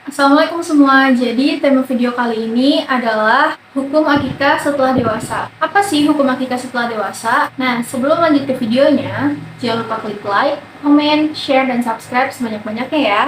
Assalamualaikum semua. Jadi tema video kali ini adalah hukum akikah setelah dewasa. Apa sih hukum akikah setelah dewasa? Nah, sebelum lanjut ke videonya, jangan lupa klik like, comment, share, dan subscribe sebanyak-banyaknya ya.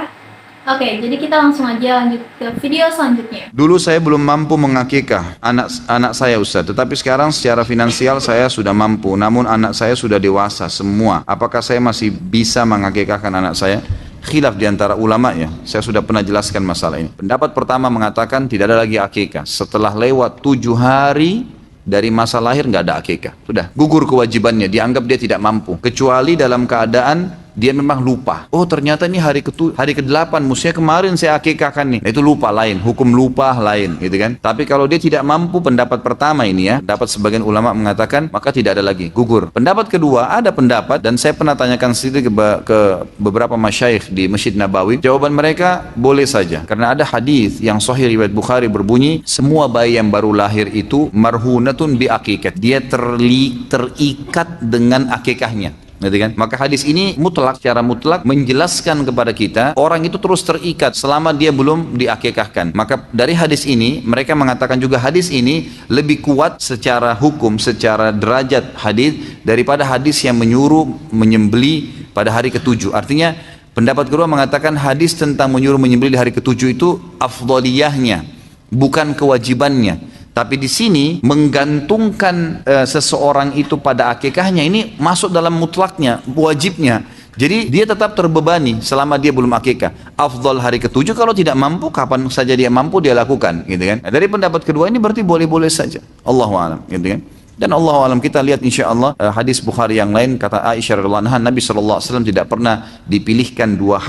Oke, jadi kita langsung aja lanjut ke video selanjutnya. Dulu saya belum mampu mengakikah anak saya Ustaz, tetapi sekarang secara finansial saya sudah mampu, namun anak saya sudah dewasa semua. Apakah saya masih bisa mengakikahkan anak saya? Khilaf di antara ulama ya. Saya sudah pernah jelaskan masalah ini. Pendapat pertama mengatakan tidak ada lagi akikah. Setelah lewat 7 hari dari masa lahir nggak ada akikah. Sudah gugur kewajibannya, dianggap dia tidak mampu. Kecuali dalam keadaan dia memang lupa. Oh ternyata ini hari ke-8, mestinya kemarin saya akikahkan nih. Nah, itu lupa lain, hukum lupa lain gitu kan. Tapi kalau dia tidak mampu, pendapat pertama ini ya, pendapat sebagian ulama mengatakan maka tidak ada lagi, gugur. Pendapat kedua, ada pendapat dan saya pernah tanyakan sendiri ke beberapa masyayikh di Masjid Nabawi. Jawaban mereka boleh saja. Karena ada hadis yang sahih riwayat Bukhari berbunyi, semua bayi yang baru lahir itu marhunatun bi aqiqat. Dia terikat dengan akikahnya. Gitu kan? Maka hadis ini mutlak, secara mutlak menjelaskan kepada kita orang itu terus terikat selama dia belum diakikahkan. Maka dari hadis ini mereka mengatakan juga hadis ini lebih kuat secara hukum, secara derajat hadis daripada hadis yang menyuruh menyembeli pada hari ke-7. Artinya pendapat kedua mengatakan hadis tentang menyuruh menyembeli di hari ke-7 itu afdhaliyahnya, bukan kewajibannya. Tapi di sini menggantungkan seseorang itu pada akikahnya ini masuk dalam mutlaknya, wajibnya. Jadi dia tetap terbebani selama dia belum akikah. Afdal hari ke-7, kalau tidak mampu kapan saja dia mampu dia lakukan, gitu kan. Nah, dari pendapat kedua ini berarti boleh-boleh saja. Allahu a'lam, gitu kan. Dan Allahu a'lam kita lihat insyaallah hadis Bukhari yang lain kata Aisyah radhiyallahu anha, Nabi sallallahu alaihi wasallam tidak pernah dipilihkan dua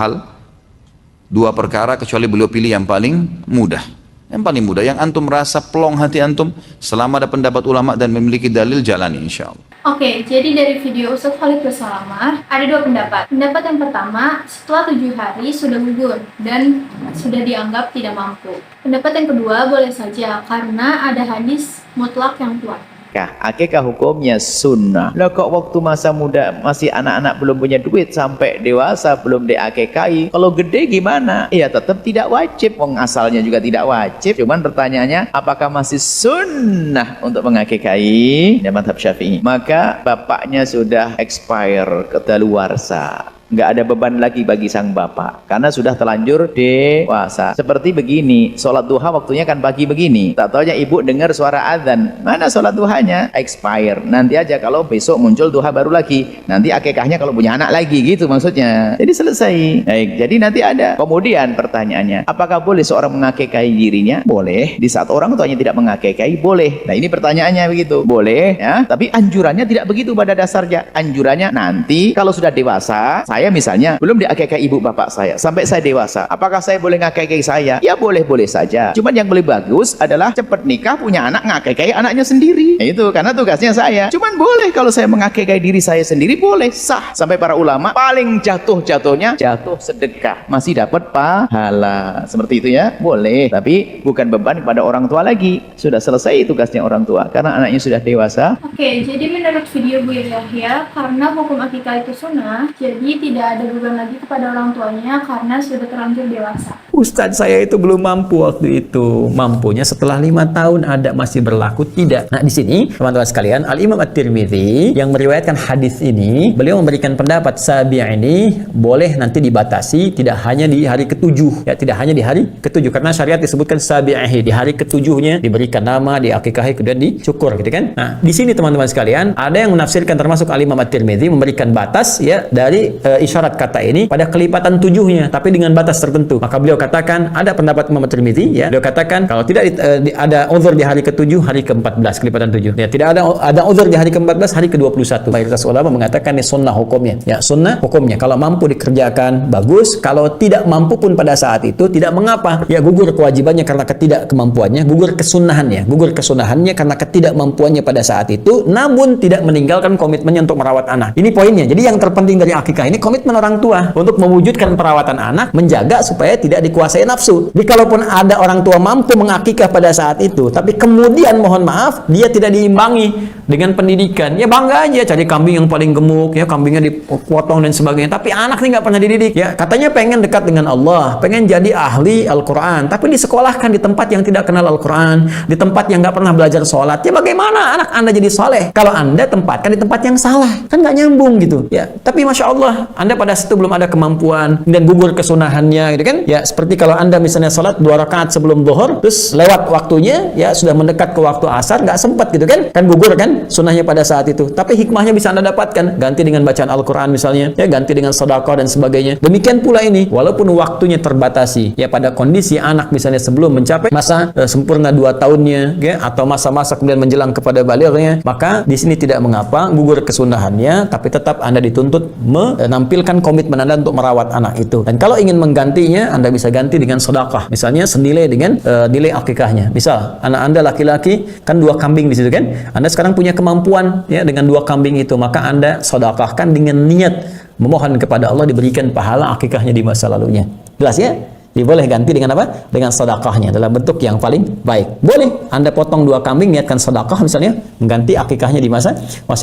perkara kecuali beliau pilih yang paling mudah. Yang paling mudah, yang antum merasa plong hati antum, selama ada pendapat ulama dan memiliki dalil, jalani insyaallah. Oke, jadi dari video Ustadz Khalid Bersalamah ada dua pendapat. Pendapat yang pertama, setelah 7 hari sudah gugur dan sudah dianggap tidak mampu. Pendapat yang kedua, boleh saja karena ada hadis mutlak yang kuat. Akikah hukumnya sunnah. Lah kok waktu masa muda masih anak-anak belum punya duit sampai dewasa belum diakikahi. Kalau gede gimana? Ya tetap tidak wajib. Wong asalnya juga tidak wajib. Cuman pertanyaannya apakah masih sunnah untuk mengakikahi? Ya madhab Syafi'i. Maka bapaknya sudah expire, kedaluarsa. Nggak ada beban lagi bagi sang bapak karena sudah terlanjur dewasa. Seperti begini, sholat duha waktunya kan pagi begini, tak taunya ibu dengar suara azan, mana sholat duhanya? Expire. Nanti aja kalau besok muncul duha baru lagi, nanti akikahnya kalau punya anak lagi, gitu maksudnya. Jadi selesai. Baik, jadi nanti ada. Kemudian pertanyaannya, apakah boleh seorang mengakikahi dirinya? Boleh. Di saat orang tuanya tidak mengakikahi, boleh. Nah ini pertanyaannya begitu. Boleh ya, tapi anjurannya tidak begitu pada dasarnya. Anjurannya nanti kalau sudah dewasa, saya misalnya belum diakikahi ibu bapak saya sampai saya dewasa, apakah saya boleh ngakikahi saya? Ya boleh-boleh saja. Cuman yang lebih bagus adalah cepat nikah, punya anak, ngakikahi anaknya sendiri. Nah, itu karena tugasnya saya. Cuman boleh kalau saya mengakikahi diri saya sendiri, boleh, sah. Sampai para ulama paling jatuh-jatuhnya jatuh sedekah, masih dapat pahala. Seperti itu ya, boleh. Tapi bukan beban pada orang tua lagi. Sudah selesai tugasnya orang tua karena anaknya sudah dewasa. Oke, jadi menurut video Bu Yahya, karena hukum akikah itu sunnah, jadi tidak ada beban lagi kepada orang tuanya karena sudah terlanjur dewasa. Ustadz saya itu belum mampu waktu itu. Mampunya setelah 5 tahun ada, masih berlaku tidak. Nah di sini teman-teman sekalian, Al-Imam At-Tirmidzi yang meriwayatkan hadis ini, beliau memberikan pendapat sabi' ini boleh nanti dibatasi, tidak hanya di hari ke-7 ya, tidak hanya di hari ke-7 karena syariat disebutkan sabi'ihi, di hari ke-7-nya diberikan nama, diakikahi, kemudian dicukur gitu kan. Nah di sini teman-teman sekalian, ada yang menafsirkan termasuk Al-Imam At-Tirmidzi memberikan batas ya dari isyarat kata ini pada kelipatan 7-nya, tapi dengan batas tertentu. Maka beliau katakan, ada pendapat Imam Tirmidzi ya, beliau katakan kalau tidak ada uzur di hari ke-7, hari ke-14 kelipatan 7 ya, tidak ada uzur di hari ke-14, hari ke-21. Mayoritas ulama mengatakan ini sunnah hukumnya ya, sunnah hukumnya. Kalau mampu dikerjakan bagus, kalau tidak mampu pun pada saat itu tidak mengapa ya, gugur kewajibannya karena ketidakkemampuannya, gugur kesunahannya karena ketidakmampuannya pada saat itu, namun tidak meninggalkan komitmennya untuk merawat anak. Ini poinnya. Jadi yang terpenting dari akikah ini komitmen orang tua untuk mewujudkan perawatan anak, menjaga supaya tidak dikuasai nafsu. Jadi kalaupun ada orang tua mampu mengakikah pada saat itu, tapi kemudian mohon maaf dia tidak diimbangi dengan pendidikan, ya bangga aja cari kambing yang paling gemuk, ya kambingnya dipotong dan sebagainya, tapi anak ini nggak pernah dididik, ya katanya pengen dekat dengan Allah, pengen jadi ahli Al-Quran, tapi disekolahkan di tempat yang tidak kenal Al-Quran, di tempat yang nggak pernah belajar sholat, ya bagaimana anak Anda jadi soleh kalau Anda tempatkan di tempat yang salah? Kan nggak nyambung gitu, ya. Tapi Masya Allah, Anda pada situ belum ada kemampuan dan gugur kesunahannya, gitu kan? Ya seperti kalau Anda misalnya sholat 2 rakaat sebelum zuhur, terus lewat waktunya, ya sudah mendekat ke waktu asar, nggak sempat gitu kan? Kan gugur kan sunnahnya pada saat itu. Tapi hikmahnya bisa Anda dapatkan, ganti dengan bacaan Al-Quran misalnya, ya ganti dengan sedekah dan sebagainya. Demikian pula ini, walaupun waktunya terbatasi, ya pada kondisi anak misalnya sebelum mencapai masa sempurna 2 tahunnya, ya, atau masa-masa kemudian menjelang kepada balighnya, maka di sini tidak mengapa gugur kesunahannya, tapi tetap Anda dituntut menampilkan komitmen Anda untuk merawat anak itu. Dan kalau ingin menggantinya, Anda bisa ganti dengan sedekah, misalnya senilai dengan nilai akikahnya. Misal anak Anda laki-laki kan 2 kambing di situ kan, Anda sekarang punya kemampuan ya dengan 2 kambing itu, maka Anda sedekahkan dengan niat memohon kepada Allah diberikan pahala akikahnya di masa lalunya. Jelas ya? Boleh ganti dengan apa? Dengan sedekahnya dalam bentuk yang paling baik. Boleh Anda potong 2 kambing, niatkan sedekah misalnya, mengganti akikahnya di masa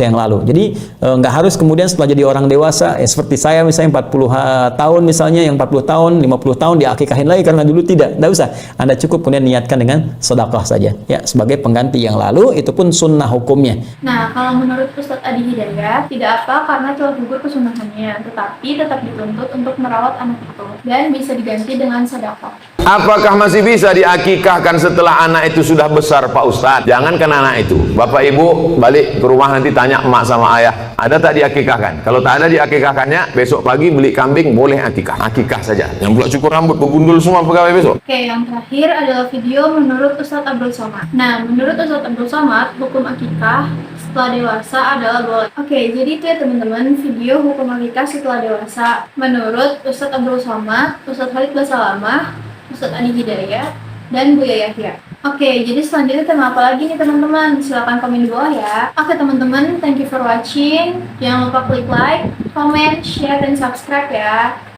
yang lalu. Jadi nggak harus kemudian setelah jadi orang dewasa, seperti saya misalnya 40 tahun misalnya, yang 40 tahun, 50 tahun diakikahin lagi karena dulu tidak usah. Anda cukup kemudian niatkan dengan sedekah saja, ya sebagai pengganti yang lalu, itu pun sunnah hukumnya. Nah, kalau menurut Ustadz Adi Hidayat, tidak apa karena telah gugur kesunahannya, tetapi tetap dituntut untuk merawat anak itu dan bisa diganti dengan sedekah. Apakah masih bisa diakikahkan setelah anak itu sudah besar, Pak Ustadz? Jangankan anak itu, Bapak Ibu balik ke rumah nanti tanya emak sama ayah, ada tak diakikahkan? Kalau tak ada diakikahkannya, besok pagi beli kambing, boleh akikah saja. Yang pula cukur rambut, begundul semua pegawai besok. Oke, yang terakhir adalah video menurut Ustadz Abdul Somad. Nah, menurut Ustadz Abdul Somad, hukum akikah setelah dewasa adalah boleh. Oke, jadi itu ya teman-teman, video hukum akikah setelah dewasa menurut Ustadz Abdul Somad, Ustadz Khalid Basalamah, Ustadz Adi Hidayat, dan Buya Yahya. Oke, jadi selanjutnya tema apa lagi nih teman-teman? Silahkan komen di bawah ya. Oke teman-teman, thank you for watching. Jangan lupa klik like, comment, share, dan subscribe ya.